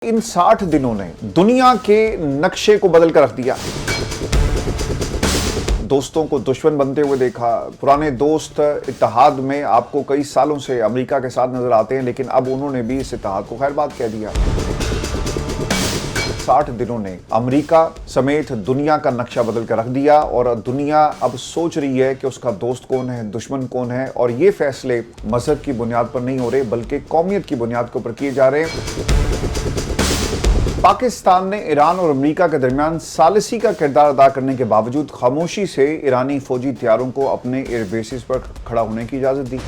इन 60 दिनों ने दुनिया के नक्शे को बदल कर रख दिया। दोस्तों को दुश्मन बनते हुए देखा। पुराने दोस्त इत्तेहाद में आपको कई सालों से अमेरिका के साथ नजर आते हैं, लेकिन अब उन्होंने भी इस इत्तेहाद को खैरबाद कह दिया। 60 दिनों ने अमेरिका समेत दुनिया का नक्शा बदल कर रख दिया और दुनिया अब सोच रही है कि उसका दोस्त कौन है, दुश्मन कौन है। और ये फैसले मजहब की बुनियाद पर नहीं हो रहे, बल्कि कौमियत की बुनियाद के ऊपर किए जा रहे हैं। पाकिस्तान ने ईरान और अमेरिका के दरमियान सालिसी का किरदार अदा करने के बावजूद खामोशी से ईरानी फौजी हथियारों को अपने एयर बेसिस पर खड़ा होने की इजाजत दी।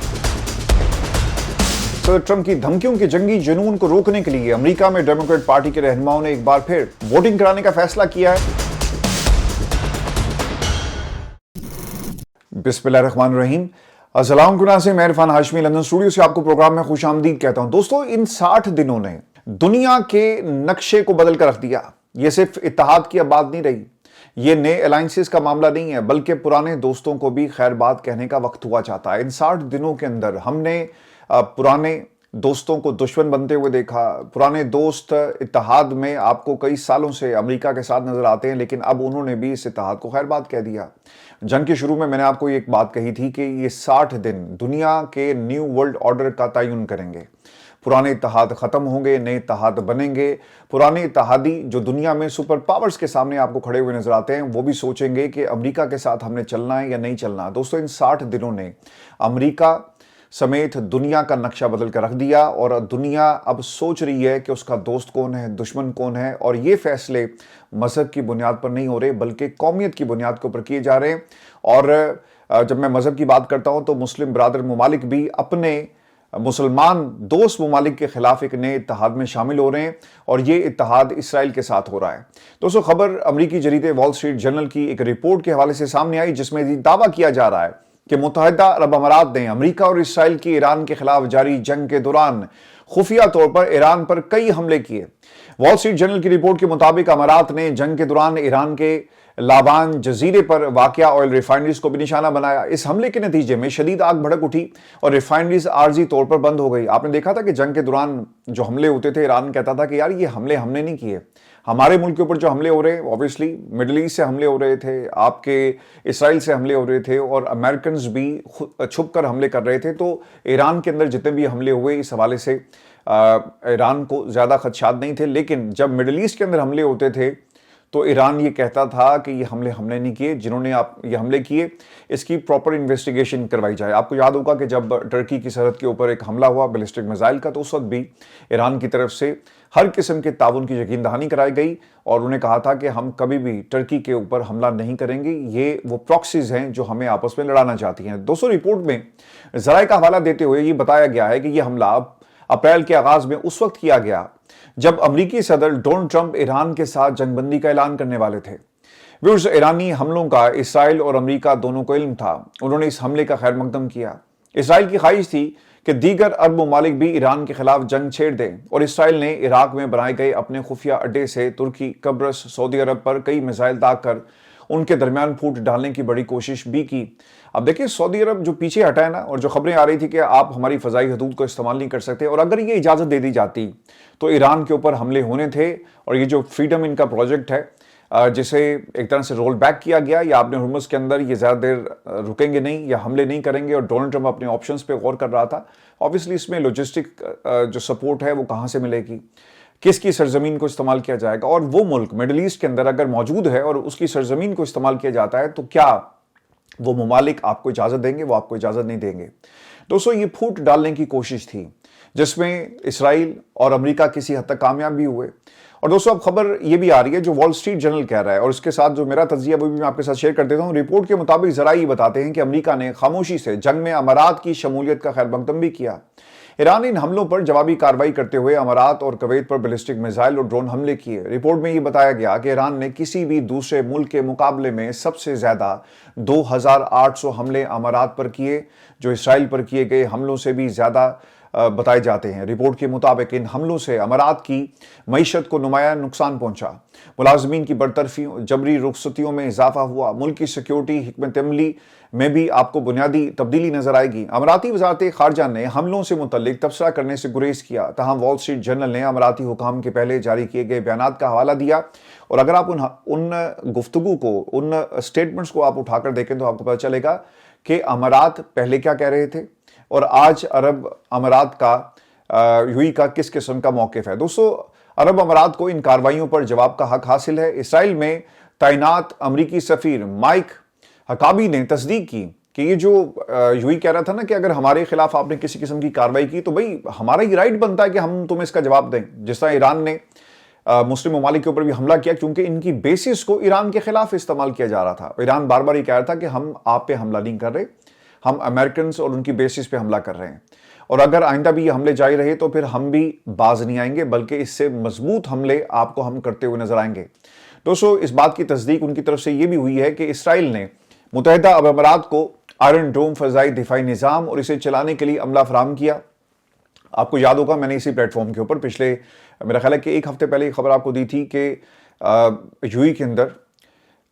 सदर ट्रंप की धमकियों के जंगी जुनून को रोकने के लिए अमेरिका में डेमोक्रेट पार्टी के रहनुमाओं ने एक बार फिर वोटिंग कराने का फैसला किया है। बिस्मिल्लाहिर्रहमानिर्रहीम। अस्सलाम वालेकुम, मैं इरफान हाशमी लंदन स्टूडियो से आपको प्रोग्राम में खुशामदीद कहता हूं। दोस्तों, इन 60 दिनों ने दुनिया के नक्शे को बदल कर रख दिया। यह सिर्फ इत्तेहाद की अब बात नहीं रही, यह नए अलायंसेस का मामला नहीं है, बल्कि पुराने दोस्तों को भी खैरबाद कहने का वक्त हुआ चाहता है। इन 60 दिनों के अंदर हमने पुराने दोस्तों को दुश्मन बनते हुए देखा। पुराने दोस्त इत्तेहाद में आपको कई सालों से अमेरिका के साथ नजर आते हैं, लेकिन अब उन्होंने भी इस इत्तेहाद को खैरबाद कह दिया। जंग के शुरू में मैंने आपको एक बात कही थी कि ये 60 दिन दुनिया के न्यू वर्ल्ड ऑर्डर का तयन करेंगे। पुराने इत्तेहाद खत्म होंगे, नए इत्तेहाद बनेंगे। पुराने इत्तेहादी जो दुनिया में सुपर पावर्स के सामने आपको खड़े हुए नजर आते हैं, वो भी सोचेंगे कि अमेरिका के साथ हमने चलना है या नहीं चलना। दोस्तों, इन 60 दिनों ने अमेरिका समेत दुनिया का नक्शा बदल कर रख दिया और दुनिया अब सोच रही है कि उसका दोस्त कौन है, दुश्मन कौन है। और ये फैसले मजहब की बुनियाद पर नहीं हो रहे, बल्कि कौमियत की बुनियाद के ऊपर किए जा रहे हैं। और जब मैं मजहब की बात करता हूं तो मुस्लिम बरादर ममालिक भी अपने मुसलमान दोस्त ममालिक के खिलाफ एक नए इत्तेहाद में शामिल हो रहे हैं और ये इत्तेहाद इसराइल के साथ हो रहा है। दोस्तों, खबर अमरीकी जरीदे वॉल स्ट्रीट जर्नल की एक रिपोर्ट के हवाले से सामने आई, जिसमें दावा किया जा रहा है कि मुत्तहिदा अरब अमारात ने अमेरिका और इसराइल की ईरान के खिलाफ जारी जंग के दौरान खुफिया तौर पर ईरान पर कई हमले किए। वॉल स्ट्रीट जर्नल की रिपोर्ट के मुताबिक अमारात ने जंग के दौरान ईरान के लाबान जजीरे पर वाक़या ऑयल रिफाइनरीज को भी निशाना बनाया। इस हमले के नतीजे में शदीद आग भड़क उठी और रिफाइनरीज आर्जी तौर पर बंद हो गई। आपने देखा था कि जंग के दौरान जो हमले होते थे, ईरान कहता था कि यार ये हमले हमने नहीं किए, हमारे मुल्क के ऊपर जो हमले हो रहे हैं, ऑब्वियसली मिडिल ईस्ट से हमले हो रहे थे, आपके इसराइल से हमले हो रहे थे और अमेरिकन भी छुप कर हमले कर रहे थे। तो ईरान के अंदर जितने भी हमले हुए, इस हवाले से ईरान को ज़्यादा खदशात नहीं थे। लेकिन जब मिडिल ईस्ट के अंदर हमले होते थे तो ईरान ये कहता था कि ये हमले हमने नहीं किए, जिन्होंने आप ये हमले किए इसकी प्रॉपर इन्वेस्टिगेशन करवाई जाए। आपको याद होगा कि जब टर्की की सरहद के ऊपर एक हमला हुआ बैलिस्टिक मिसाइल का, तो उस वक्त भी ईरान की तरफ से हर किस्म के ताउन की यकीन दहानी कराई गई और उन्होंने कहा था कि हम कभी भी टर्की के ऊपर हमला नहीं करेंगे, ये वो प्रॉक्सीज हैं जो हमें आपस में लड़ाना चाहती हैं। दोस्तों, रिपोर्ट में ज़राए का हवाला देते हुए ये बताया गया है कि यह हमला अप्रैल के आगाज में उस वक्त किया गया जब अमरीकी सदर डोनाल्ड ट्रंप ईरान के साथ जंगबंदी का ऐलान करने वाले थे। व्यूअर्स, ईरानी हमलों का इसराइल और अमरीका दोनों को इल्म था। उन्होंने इस हमले का खैर मकदम किया। इसराइल की ख्वाहिश थी कि दीगर अरब ममालिक भी ईरान के खिलाफ जंग छेड़ दें और इसराइल ने इराक में बनाए गए अपने खुफिया अड्डे से तुर्की, कब्रस, सऊदी अरब पर कई मिसाइल दाग कर उनके दरमियान फूट डालने की बड़ी कोशिश भी की। अब देखिए, सऊदी अरब जो पीछे हटा है ना, और जो खबरें आ रही थी कि आप हमारी फजाई हदूद को इस्तेमाल नहीं कर सकते, और अगर ये इजाज़त दे दी जाती तो ईरान के ऊपर हमले होने थे। और ये जो फ्रीडम इनका प्रोजेक्ट है, जिसे एक तरह से रोल बैक किया गया, या आपने हुर्मुज़ के अंदर ये ज़्यादा देर रुकेंगे नहीं या हमले नहीं करेंगे, और डोनाल्ड ट्रंप अपने ऑप्शंस पे गौर कर रहा था। ऑब्वियसली इसमें लॉजिस्टिक जो सपोर्ट है वो कहाँ से मिलेगी, किसकी सरजमीन को इस्तेमाल किया जाएगा, और वो मुल्क मिडिल ईस्ट के अंदर अगर मौजूद है और उसकी सरजमीन को इस्तेमाल किया जाता है तो क्या वो ममालिक आपको इजाज़त देंगे? वो आपको इजाज़त नहीं देंगे। दोस्तों, ये फूट डालने की कोशिश थी जिसमें इसराइल और अमेरिका किसी हद तक कामयाब भी हुए। और दोस्तों, अब खबर ये भी आ रही है जो वॉल स्ट्रीट जर्नल कह रहा है, और इसके साथ जो मेरा तज्जिया वो भी मैं आपके साथ शेयर कर देता हूँ। रिपोर्ट के मुताबिक ज़राए ये बताते हैं कि अमेरिका ने खामोशी से जंग में अमारात की शमूलियत का खैर मकदम भी किया। ईरान इन हमलों पर जवाबी कार्रवाई करते हुए अमारात और कुवैत पर बैलिस्टिक मिसाइल और ड्रोन हमले किए। रिपोर्ट में ये बताया गया कि ईरान ने किसी भी दूसरे मुल्क के मुकाबले में सबसे ज़्यादा 2800 हमले अमारात पर किए, जो इसराइल पर किए गए हमलों से भी ज़्यादा बताए जाते हैं। रिपोर्ट के मुताबिक इन हमलों से अमारात की मईशत को नुमाया नुकसान पहुंचा, मुलाजमीन की बरतरफी, जबरी रुखसतियों में इजाफा हुआ, मुल्क की सिक्योरिटी हिकमत अमली में भी आपको बुनियादी तब्दीली नजर आएगी। अमाराती वजारत खारजा ने हमलों से मुतल्लिक तबसरा करने से गुरेज किया, तहम वॉल स्ट्रीट जर्नल ने अमाराती हुकाम के पहले जारी किए गए बयानात का हवाला दिया। और अगर आप उन गुफ्तगू को, उन स्टेटमेंट्स को आप उठाकर देखें तो आपको पता चलेगा कि अमारात पहले क्या कह रहे थे और आज अरब अमारात का यूएई का किस किस्म का मौक़िफ़ है। दोस्तों, अरब अमारात को इन कार्रवाइयों पर जवाब का हक हासिल है। इसराइल में तैनात अमरीकी सफ़ीर माइक हकाबी ने तस्दीक की कि ये जो यूएई कह रहा था ना कि अगर हमारे खिलाफ आपने किसी किस्म की कार्रवाई की तो भाई हमारा ही राइट बनता है कि हम तुम्हें इसका जवाब दें। जिस तरह ईरान ने मुस्लिम ममालिक के ऊपर भी हमला किया, क्योंकि इनकी बेसिस को ईरान के खिलाफ इस्तेमाल किया जा रहा था। ईरान बार बार ये कह रहा था कि हम आप पे हमला नहीं कर रहे, हम अमेरिकन और उनकी बेसिस पे हमला कर रहे हैं, और अगर आइंदा भी ये हमले जारी रहे तो फिर हम भी बाज नहीं आएंगे, बल्कि इससे मजबूत हमले आपको हम करते हुए नजर आएंगे। दोस्तों, इस बात की तस्दीक उनकी तरफ से ये भी हुई है कि इसराइल ने मुत्तहिदा अरब अमारात को आयरन डोम फजाई दिफाई निज़ाम और इसे चलाने के लिए अमला फराहम किया। आपको याद होगा मैंने इसी प्लेटफॉर्म के ऊपर पिछले मेरा ख्याल है कि एक हफ्ते पहले खबर आपको दी थी कि यूएई के अंदर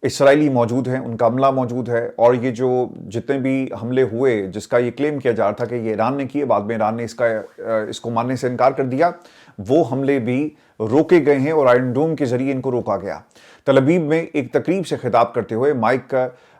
इसराइली मौजूद हैं, उनका अमला मौजूद है, और ये जो जितने भी हमले हुए जिसका ये क्लेम किया जा रहा था कि ये ईरान ने किए, बाद में ईरान ने इसको मानने से इनकार कर दिया, वो हमले भी रोके गए हैं और आयरन डोम के जरिए इनको रोका गया। तल अवीव में एक तकरीब से खिताब करते हुए माइक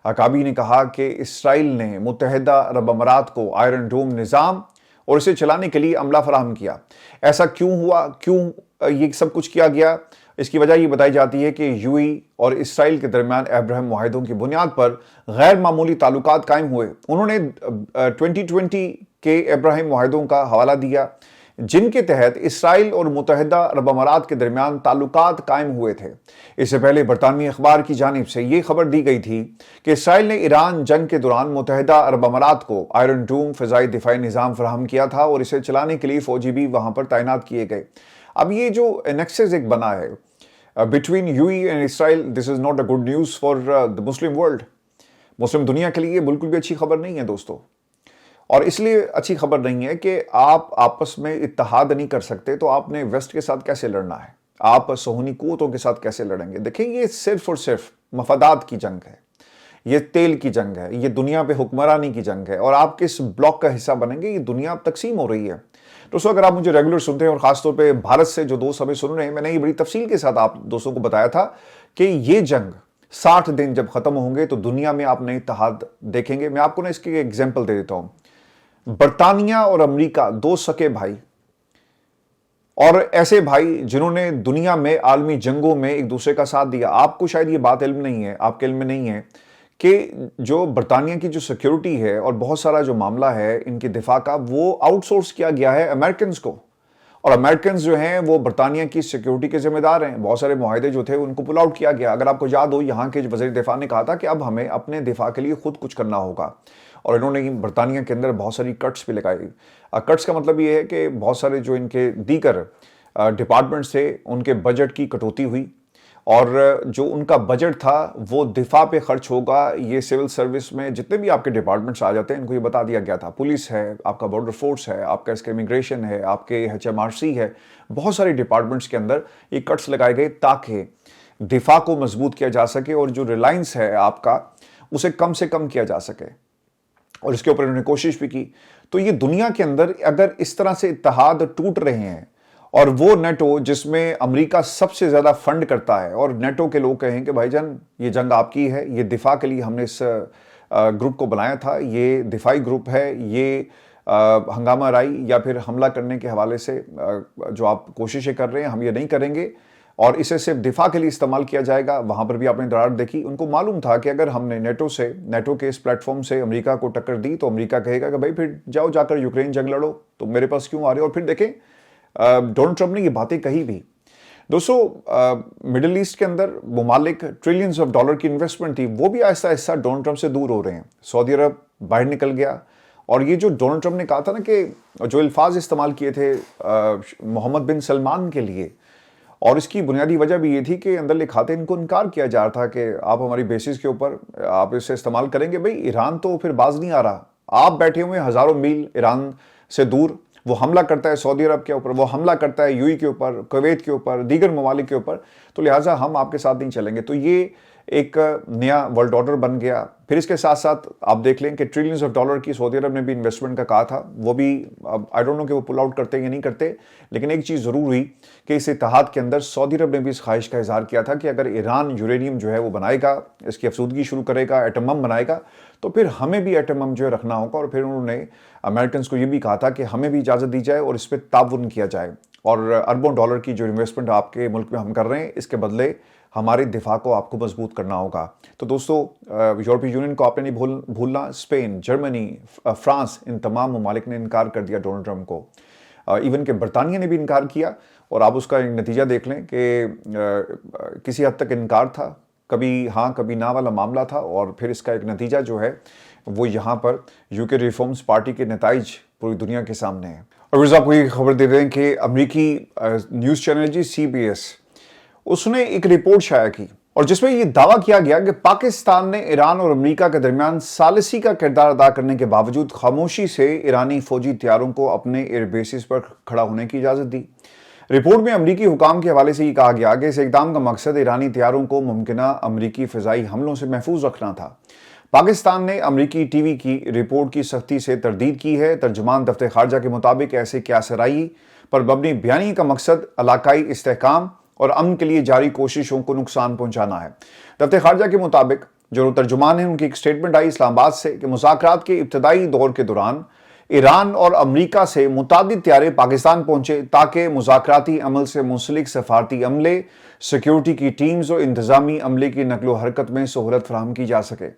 हकाबी ने कहा कि इसराइल ने मुत्तहिदा अरब अमारात को आयरन डोम निज़ाम और इसे चलाने के लिए अमला फराहम किया। ऐसा क्यों हुआ, क्यों ये सब कुछ किया गया? इसकी वजह ये बताई जाती है कि यूएई और इसराइल के दरमियान अब्राहम मुआहदों की बुनियाद पर गैर मामूली ताल्लुकात कायम हुए। उन्होंने 2020 के अब्राहम मुआहदों का हवाला दिया, जिनके तहत इसराइल और मुत्तहिदा अरब अमारात के दरमियान ताल्लुकात कायम हुए थे। इससे पहले बरतानवी अखबार की जानिब से ये खबर दी गई थी कि इसराइल ने ईरान जंग के दौरान मुत्तहिदा अरब अमारात को आयरन डोम फ़िज़ाई दिफाई निज़ाम फराहम किया था और इसे चलाने के लिए फ़ौजी भी वहाँ पर तैनात किए गए। अब ये जो नेक्सस एक बना है between UAE and Israel, this is not a good news for the Muslim world. मुस्लिम दुनिया के लिए बिल्कुल भी अच्छी खबर नहीं है दोस्तों, और इसलिए अच्छी खबर नहीं है कि आप आपस में इत्तेहाद नहीं कर सकते, तो आपने वेस्ट के साथ कैसे लड़ना है, आप सोहनी कुव्वतों के साथ कैसे लड़ेंगे? देखिए, ये सिर्फ और सिर्फ मफादात की जंग है, ये तेल की जंग है, ये दुनिया पे हुक्मरानी की जंग है, और आप किस ब्लॉक का हिस्सा बनेंगे, ये दुनिया अब तकसीम हो रही है। दोस्तों, अगर आप मुझे रेगुलर सुनते हैं और खासतौर पे भारत से जो दोस्त हमें सुन रहे हैं, मैंने ये बड़ी तफसील के साथ आप दोस्तों को बताया था कि ये जंग 60 दिन जब खत्म होंगे तो दुनिया में आप नए इत्तेहाद देखेंगे। मैं आपको ना इसकी एग्जाम्पल दे देता हूं। बरतानिया और अमेरिका दो सके भाई, और ऐसे भाई जिन्होंने दुनिया में आलमी जंगों में एक दूसरे का साथ दिया। आपको शायद ये बात इल्म नहीं है, आपके इल्म में नहीं है कि जो बरतानिया की जो सिक्योरिटी है और बहुत सारा जो मामला है इनके दिफा का, वो आउटसोर्स किया गया है अमेरिकन को, और अमेरिकन जो हैं वो बरतानिया की सिक्योरिटी के जिम्मेदार हैं। बहुत सारे मुआहदे जो थे उनको पुल आउट किया गया। अगर आपको याद हो, यहाँ के वज़ीर दिफा ने कहा था कि अब हमें अपने दिफा के लिए खुद कुछ करना होगा, और इन्होंने बरतानिया के अंदर बहुत सारी कट्स भी लगाई। कट्स का मतलब ये है कि बहुत सारे जो इनके दीगर डिपार्टमेंट्स थे उनके बजट की कटौती हुई, और जो उनका बजट था वो दिफा पे खर्च होगा। ये सिविल सर्विस में जितने भी आपके डिपार्टमेंट्स आ जाते हैं इनको ये बता दिया गया था। पुलिस है, आपका बॉर्डर फोर्स है, आपका इसका इमिग्रेशन है, आपके HMRC है, बहुत सारे डिपार्टमेंट्स के अंदर ये कट्स लगाए गए ताकि दिफा को मजबूत किया जा सके और जो रिलायंस है आपका उसे कम से कम किया जा सके, और इसके ऊपर इन्होंने कोशिश भी की। तो ये दुनिया के अंदर अगर इस तरह से इत्तेहाद टूट रहे हैं, और वो नेटो जिसमें अमेरिका सबसे ज़्यादा फंड करता है, और नेटो के लोग कहें कि भाईजान ये जंग आपकी है, ये दिफा के लिए हमने इस ग्रुप को बनाया था, ये दिफाई ग्रुप है, ये हंगामा राई या फिर हमला करने के हवाले से जो आप कोशिशें कर रहे हैं हम ये नहीं करेंगे, और इसे सिर्फ दिफा के लिए इस्तेमाल किया जाएगा। वहाँ पर भी आपने दरार देखी। उनको मालूम था कि अगर हमने नेटो के इस प्लेटफॉर्म से अमेरिका को टक्कर दी तो अमेरिका कहेगा कि भाई फिर जाओ जाकर यूक्रेन जंग लड़ो, तो मेरे पास क्यों आ रहे हो। और फिर देखें डोनाल्ड ट्रंप ने ये बातें कही भी। दोस्तों, मिडिल ईस्ट के अंदर ममालिक ट्रिलियंस ऑफ डॉलर की इन्वेस्टमेंट थी, वो भी आहिस्ता आहिस्ता डोनाल्ड ट्रंप से दूर हो रहे हैं। सऊदी अरब बाहर निकल गया, और ये जो डोनाल्ड ट्रंप ने कहा था ना कि जो अल्फाज इस्तेमाल किए थे मोहम्मद बिन सलमान के लिए, और इसकी बुनियादी वजह भी ये थी कि अंदर लिखाते इनको इनकार किया जा रहा था कि आप हमारी बेसिस के ऊपर आप इसे इस्तेमाल करेंगे। भाई ईरान तो फिर बाज नहीं आ रहा, आप बैठे हुए हज़ारों मील ईरान से दूर, وہ حملہ کرتا ہے سعودی عرب کے اوپر، وہ حملہ کرتا ہے UAE کے اوپر، کویت کے اوپر، دیگر ممالک کے اوپر، تو لہٰذا ہم آپ کے ساتھ نہیں چلیں گے۔ تو یہ ایک نیا ورلڈ آرڈر بن گیا۔ پھر اس کے ساتھ ساتھ آپ دیکھ لیں کہ ٹریلینز آف ڈالر کی سعودی عرب نے بھی انویسٹمنٹ کا کہا تھا، وہ بھی آئی ڈونٹ نو کہ وہ پل آؤٹ کرتے یا نہیں کرتے، لیکن ایک چیز ضرور ہوئی کہ اس اتحاد کے اندر سعودی عرب نے بھی اس خواہش کا اظہار کیا تھا کہ اگر ایران یورینیم جو ہے وہ بنائے گا، اس کی افزودگی شروع کرے گا، ایٹم بم بنائے گا، تو پھر ہمیں بھی ایٹم بم جو ہے رکھنا ہوگا۔ اور پھر انہوں نے امریکنز کو یہ بھی کہا تھا کہ ہمیں بھی اجازت دی جائے اور اس پہ تعاون کیا جائے، اور اربوں ڈالر کی جو انویسٹمنٹ آپ کے ملک میں ہم کر رہے ہیں، اس کے بدلے ہمارے دفاع کو آپ کو مضبوط کرنا ہوگا۔ تو دوستو، یورپی یونین کو آپ نے نہیں بھولنا، اسپین، جرمنی، فرانس، ان تمام ممالک نے انکار کر دیا ڈونلڈ ٹرمپ کو، ایون کہ برطانیہ نے بھی انکار کیا، اور آپ اس کا ایک نتیجہ دیکھ لیں کہ کسی حد تک انکار تھا، کبھی ہاں کبھی نہ والا معاملہ تھا، اور پھر اس کا ایک نتیجہ جو ہے وہ یہاں پر UK ریفارمز پارٹی کے نتائج پوری دنیا کے سامنے ہیں۔ اور آپ کو یہ خبر دے رہے ہیں کہ امریکی نیوز چینل CBS، اس نے ایک رپورٹ شائع کی اور جس میں یہ دعویٰ کیا گیا کہ پاکستان نے ایران اور امریکہ کے درمیان ثالثی کا کردار ادا کرنے کے باوجود خاموشی سے ایرانی فوجی طیاروں کو اپنے ایئر بیسز پر کھڑا ہونے کی اجازت دی۔ رپورٹ میں امریکی حکام کے حوالے سے یہ کہا گیا کہ اس اقدام کا مقصد ایرانی طیاروں کو ممکنہ امریکی فضائی حملوں سے محفوظ رکھنا تھا۔ پاکستان نے امریکی ٹی وی کی رپورٹ کی سختی سے تردید کی ہے۔ ترجمان دفتر خارجہ کے مطابق ایسے کیاسرائی پر مبنی بیانیے کا مقصد علاقائی استحکام اور امن کے لیے جاری کوششوں کو نقصان پہنچانا ہے۔ دفتر خارجہ کے مطابق جو ترجمان ہیں ان کی ایک سٹیٹمنٹ آئی اسلام آباد سے کہ مذاکرات کے ابتدائی دور کے دوران ایران اور امریکہ سے متعدد طیارے پاکستان پہنچے تاکہ مذاکراتی عمل سے منسلک سفارتی عملے، سیکیورٹی کی ٹیمز اور انتظامی عملے کی نقل و حرکت میں سہولت فراہم کی جا سکے۔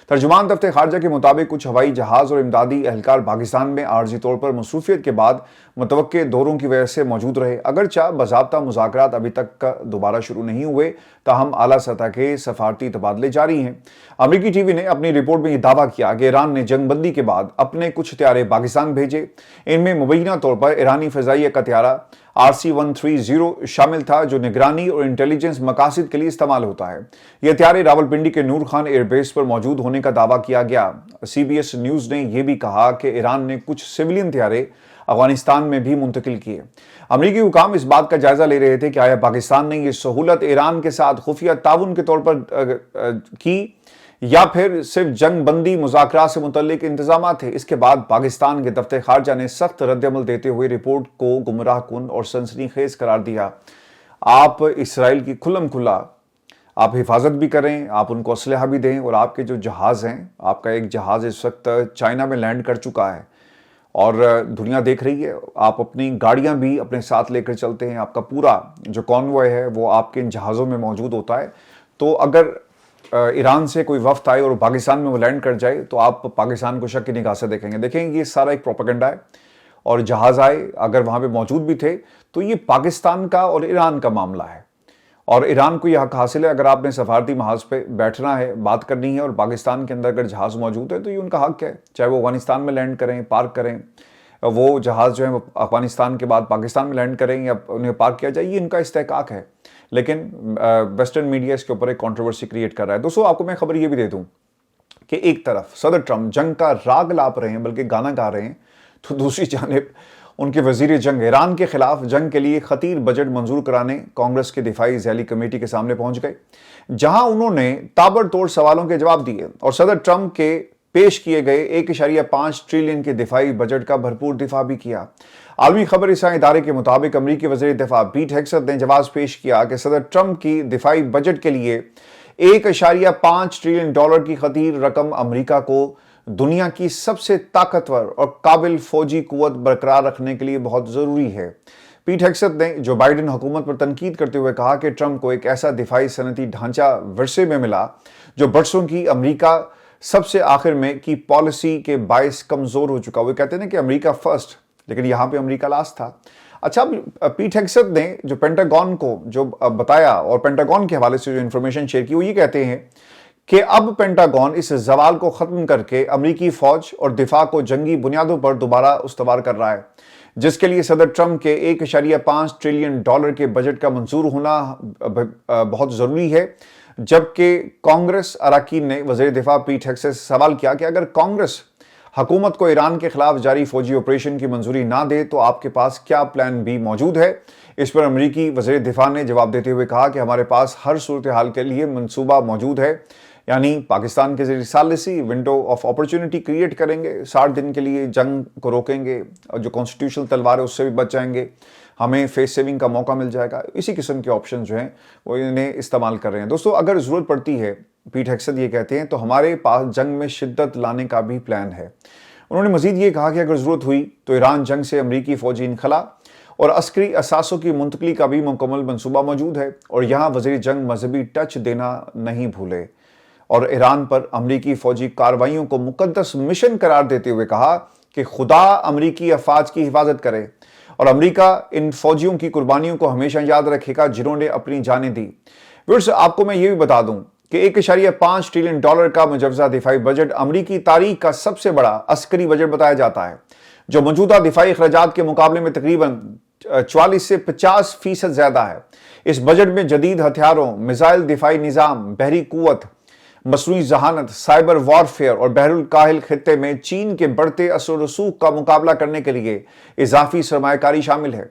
ترجمان دفتر خارجہ کے مطابق کچھ ہوائی جہاز اور امدادی اہلکار پاکستان میں عارضی طور پر مصروفیت کے بعد متوقع دوروں کی وجہ سے موجود رہے، اگرچہ باضابطہ مذاکرات ابھی تک دوبارہ شروع نہیں ہوئے، تاہم اعلیٰ سطح کے سفارتی تبادلے جاری ہیں۔ امریکی ٹی وی نے اپنی رپورٹ میں یہ دعویٰ کیا کہ ایران نے جنگ بندی کے بعد اپنے کچھ طیارے پاکستان بھیجے، ان میں مبینہ طور پر ایرانی فضائیہ کا طیارہ RC-130 شامل تھا جو نگرانی اور انٹیلیجنس مقاصد کے لیے استعمال ہوتا ہے۔ یہ طیارے راولپنڈی کے نور خان ایئر بیس پر موجود ہونے کا دعویٰ کیا گیا۔ CBS نیوز نے یہ بھی کہا کہ ایران نے کچھ سویلین طیارے افغانستان میں بھی منتقل کیے۔ امریکی حکام اس بات کا جائزہ لے رہے تھے کہ آیا پاکستان نے یہ سہولت ایران کے ساتھ خفیہ تعاون کے طور پر کی یا پھر صرف جنگ بندی مذاکرات سے متعلق انتظامات تھے۔ اس کے بعد پاکستان کے دفتر خارجہ نے سخت رد عمل دیتے ہوئے رپورٹ کو گمراہ کن اور سنسنی خیز قرار دیا۔ آپ اسرائیل کی کھلم کھلا آپ حفاظت بھی کریں، آپ ان کو اسلحہ بھی دیں، اور آپ کے جو جہاز ہیں، آپ کا ایک جہاز اس وقت چائنا میں لینڈ کر چکا ہے اور دنیا دیکھ رہی ہے، آپ اپنی گاڑیاں بھی اپنے ساتھ لے کر چلتے ہیں، آپ کا پورا جو کانوائے ہے وہ آپ کے ان جہازوں میں موجود ہوتا ہے۔ تو اگر ایران سے کوئی وفد آئے اور پاکستان میں وہ لینڈ کر جائے تو آپ پاکستان کو شک کی نگاہ سے دیکھیں گے یہ سارا ایک پروپیگنڈا ہے، اور جہاز آئے اگر وہاں پہ موجود بھی تھے تو یہ پاکستان کا اور ایران کا معاملہ ہے، اور ایران کو یہ حق حاصل ہے اگر آپ نے سفارتی محاذ پہ بیٹھنا ہے، بات کرنی ہے، اور پاکستان کے اندر اگر جہاز موجود ہے تو یہ ان کا حق ہے، چاہے وہ افغانستان میں لینڈ کریں، پارک کریں، وہ جہاز جو ہیں افغانستان کے بعد پاکستان میں لینڈ کریں یا انہیں پارک کیا جائے، یہ ان کا استحقاق ہے۔ لیکن ویسٹرن میڈیا اس کے اوپر ایک کنٹروورسی کریٹ کر رہا ہے۔ دوستو، آپ کو میں خبر یہ بھی دے دوں کہ ایک طرف صدر ٹرمپ جنگ کا راگ لاپ رہے ہیں بلکہ گانا گا رہے ہیں، تو دوسری جانب ان کے وزیر جنگ ایران کے خلاف جنگ کے لیے خطیر بجٹ منظور کرانے کانگریس کے دفاعی ذیلی کمیٹی کے سامنے پہنچ گئے، جہاں انہوں نے تابڑ توڑ سوالوں کے جواب دیے اور صدر ٹرمپ کے پیش کیے گئے 1.5 ٹریلین کے دفاعی بجٹ کا بھرپور دفاع بھی کیا۔ عالمی خبر رساں ادارے کے مطابق امریکی وزیر دفاع پیٹ ہیگسٹ نے جواز پیش کیا کہ صدر ٹرمپ کی دفاعی بجٹ کے لیے 1.5 ٹریلین ڈالر کی خطیر رقم امریکہ کو دنیا کی سب سے طاقتور اور قابل فوجی قوت برقرار رکھنے کے لیے بہت ضروری ہے۔ پیٹ ہیگسٹ نے جو بائیڈن حکومت پر تنقید کرتے ہوئے کہا کہ ٹرمپ کو ایک ایسا دفاعی صنعتی ڈھانچہ ورثے میں ملا جو برسوں کی امریکہ سب سے آخر میں کی پالیسی کے باعث کمزور ہو چکا۔ وہ کہتے ہیں کہ امریکہ فرسٹ، لیکن یہاں پہ امریکہ لاسٹ تھا۔ اچھا، پیٹ ہیگسٹ نے جو پینٹاگون کو جو بتایا اور پینٹاگون کے حوالے سے جو انفارمیشن شیئر کی، وہ یہ کہتے ہیں کہ اب پینٹاگون اس زوال کو ختم کر کے امریکی فوج اور دفاع کو جنگی بنیادوں پر دوبارہ استوار کر رہا ہے، جس کے لیے صدر ٹرمپ کے 1.5 ٹریلین ڈالر کے بجٹ کا منظور ہونا بہت ضروری ہے۔ جبکہ کانگریس اراکین نے وزیر دفاع پیٹ ہیگسٹ سے سوال کیا کہ اگر کانگریس हुकूमत को ईरान के खिलाफ जारी फौजी ऑपरेशन की मंजूरी ना दे तो आपके पास क्या प्लान बी मौजूद है? इस पर अमरीकी वज़ीर दिफा ने जवाब देते हुए कहा कि हमारे पास हर सूरत हाल के लिए मंसूबा मौजूद है, यानी पाकिस्तान के ज़रिए सालिसी विंडो ऑफ अपॉर्चुनिटी क्रिएट करेंगे, 60 दिन के लिए जंग को रोकेंगे और जो कॉन्स्टिट्यूशनल तलवार है उससे भी बच जाएंगे, हमें फेस सेविंग का मौका मिल जाएगा। इसी किस्म के ऑप्शन जो हैं वो इन्हें इस्तेमाल कर रहे हैं। दोस्तों, अगर ज़रूरत पड़ती है, पीट हेग्सेथ ये कहते हैं, तो हमारे पास जंग में शिद्दत लाने का भी प्लान है। उन्होंने मजीद ये कहा कि अगर ज़रूरत हुई तो ईरान जंग से अमरीकी फ़ौजी इनखला और अस्करी असासों की मुंतकली का भी मुकम्मल मनसूबा मौजूद है और यहाँ वज़ीर जंग मजहबी टच देना नहीं भूले और ईरान पर अमरीकी फ़ौजी कार्रवाइयों को मुकद्दस मिशन करार देते हुए कहा कि खुदा अमरीकी अफवाज की हिफाजत करे और अमरीका इन फौजियों की कुर्बानियों को हमेशा याद रखेगा जिन्होंने अपनी जानें दी। व्यूअर्स, आपको मैं ये भी बता दूं कि $1.5 ट्रिलियन का मुजवजा दिफाई बजट अमरीकी तारीख का सबसे बड़ा अस्करी बजट बताया जाता है, जो मौजूदा दिफाई अखराजात के मुकाबले में तकरीबन 44 से 50% ज्यादा है। इस बजट में जदीद हथियारों, मिसाइल दिफाई निज़ाम, बहरी कुव्वत, मसनूई जहानत, साइबर वॉरफेयर और बहरुल काहिल खित्ते में चीन के बढ़ते असर रसूख का मुकाबला करने के लिए इजाफी सरमायाकारी शामिल है।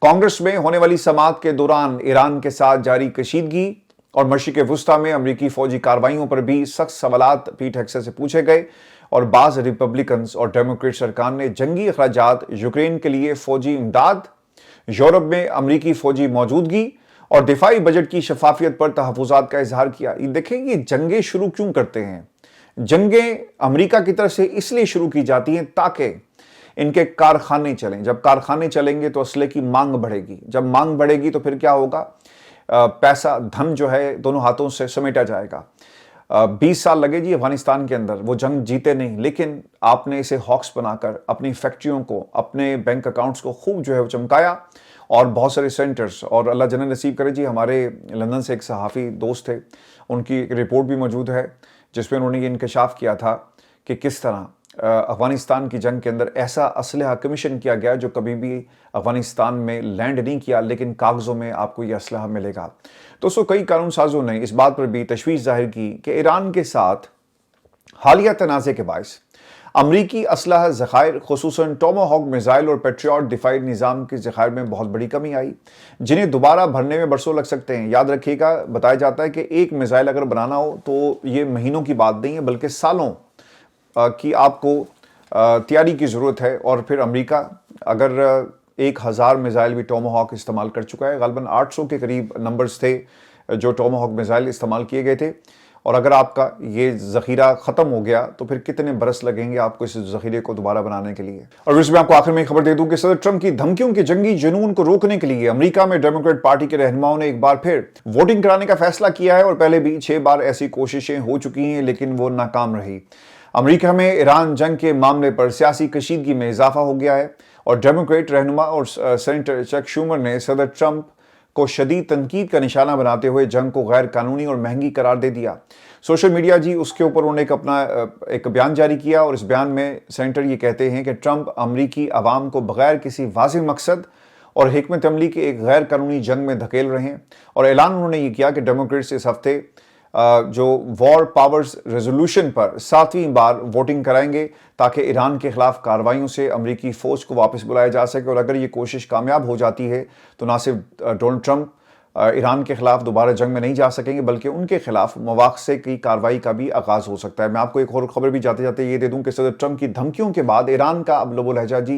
कांग्रेस में होने वाली समाअत के दौरान ईरान के साथ जारी कशीदगी और मशरिक़ वुस्ता में अमरीकी फौजी कार्रवाइयों पर भी सख्त सवालात पीट हेग्सेथ से पूछे गए और बाज़ रिपब्लिकन्स और डेमोक्रेट सरकार ने जंगी अखराजात, यूक्रेन के लिए फौजी इमदाद, यूरोप में अमरीकी फौजी मौजूदगी और दिफाई बजट की शफाफियत पर तहफ़्फ़ुज़ात का इजहार किया। देखिए, ये जंगें शुरू क्यों करते हैं? जंगें अमरीका की तरफ से इसलिए शुरू की जाती हैं ताकि इनके कारखाने चलें। जब कारखाने चलेंगे तो असले की मांग बढ़ेगी, जब मांग बढ़ेगी तो फिर क्या होगा? पैसा, धन जो है दोनों हाथों से समेटा जाएगा। 20 साल लगे जी अफगानिस्तान के अंदर, वो जंग जीते नहीं, लेकिन आपने इसे हॉक्स बनाकर अपनी फैक्ट्रियों को, अपने बैंक अकाउंट्स को खूब जो है वो चमकाया और बहुत सारे सेंटर्स, और अल्लाह जन्नत नसीब करे जी, हमारे लंदन से एक सहाफ़ी दोस्त थे, उनकी एक रिपोर्ट भी मौजूद है जिसमें उन्होंने ये इंकशाफ किया था कि किस तरह अफगानिस्तान की जंग के अंदर ऐसा असलहा कमीशन किया गया जो कभी भी अफगानिस्तान में लैंड नहीं किया, लेकिन कागज़ों में आपको यह असलहा मिलेगा। दोस्तों, कई कानून साजों ने इस बात पर भी तशवीश जाहिर की कि ईरान के साथ हालिया तनाज़े के बायस अमरीकी असलहा ज़खायर, खुसूसन टोमाहॉक मिसाइल और पेट्रियट दिफाई निज़ाम के ज़खायर में बहुत बड़ी कमी आई, जिन्हें दोबारा भरने में बरसों लग सकते हैं। याद रखिएगा, बताया जाता है कि एक मिसाइल अगर बनाना हो तो ये महीनों की बात नहीं है, बल्कि सालों की आपको तैयारी की ज़रूरत है। और फिर अमेरिका अगर 1000 मिसाइल भी टोमाहॉक इस्तेमाल कर चुका है, ग़ालिबन 800 के करीब नंबर्स थे जो टोमाहॉक मिसाइल इस्तेमाल किए गए थे, और अगर आपका ये ज़ख़ीरा ख़त्म हो गया तो फिर कितने बरस लगेंगे आपको इस ज़ख़ीरे को दोबारा बनाने के लिए। और इसमें आपको आखिर में खबर दे दूं कि सदर ट्रंप की धमकियों के जंगी जुनून को रोकने के लिए अमेरिका में डेमोक्रेट पार्टी के रहनुमाओं ने एक बार फिर वोटिंग कराने का फैसला किया है, और पहले भी 6 बार ऐसी कोशिशें हो चुकी हैं लेकिन वो नाकाम रही। अमेरिका में ईरान जंग के मामले पर सियासी कशीदगी में इजाफा हो गया है और डेमोक्रेट रहनुमा और सेनेटर चक शूमर ने सदर ट्रंप को शदीद तनकीद का निशाना बनाते हुए जंग को गैर कानूनी और महंगी करार दे दिया। सोशल मीडिया जी, उसके ऊपर उन्होंने एक बयान जारी किया और इस बयान में सेनेटर ये कहते हैं कि ट्रंप अमरीकी अवाम को बगैर किसी वाज़ेह मकसद और हिकमत अमली के एक गैर कानूनी जंग में धकेल रहे हैं। और ऐलान उन्होंने ये किया कि डेमोक्रेट्स इस हफ्ते जो वॉर पावर्स रेजोल्यूशन पर 7वीं बार वोटिंग कराएंगे ताकि ईरान के खिलाफ कार्रवाइयों से अमरीकी फ़ौज को वापस बुलाया जा सके। और अगर ये कोशिश कामयाब हो जाती है तो ना सिर्फ डोनाल्ड ट्रंप ईरान के खिलाफ दोबारा जंग में नहीं जा सकेंगे, बल्कि उनके खिलाफ मवाक़से की कार्रवाई का भी आगाज़ हो सकता है। मैं आपको एक और खबर भी जाते जाते ये दे दूं कि सदर ट्रंप की धमकियों के बाद ईरान का अब लबो लहजा जी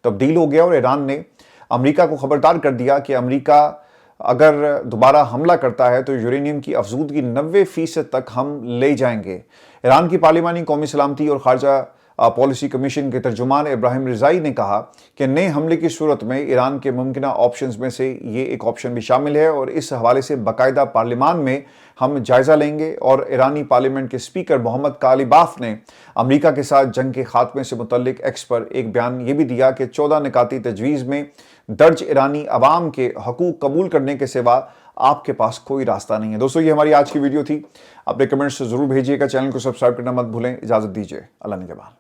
तब्दील हो गया और ईरान ने अमरीका को खबरदार कर दिया कि अमरीका अगर दोबारा हमला करता है तो यूरेनियम की अफजूदगी 90% तक हम ले जाएंगे। ईरान की पार्लिमानी कौमी सलामती और खारजा पॉलिसी कमीशन के तर्जुमान इब्राहिम रिजाई ने कहा कि नए हमले की सूरत में ईरान के मुमकिना ऑप्शंस में से ये एक ऑप्शन भी शामिल है और इस हवाले से बाकायदा पार्लिमान में हम जायज़ा लेंगे। और ईरानी पार्लियामेंट के स्पीकर मोहम्मद कालिबाफ ने अमेरिका के साथ जंग के खात्मे से मुतल्लिक एक्स पर एक बयान ये भी दिया कि 14 निकाती तजवीज़ में दर्ज ईरानी अवाम के हकूक़ कबूल करने के सिवा आपके पास कोई रास्ता नहीं है। दोस्तों, ये हमारी आज की वीडियो थी। अपने कमेंट्स ज़रूर भेजिएगा, चैनल को सब्सक्राइब करना मत भूलें। इजाज़त दीजिए, अल्लाह निगहबान।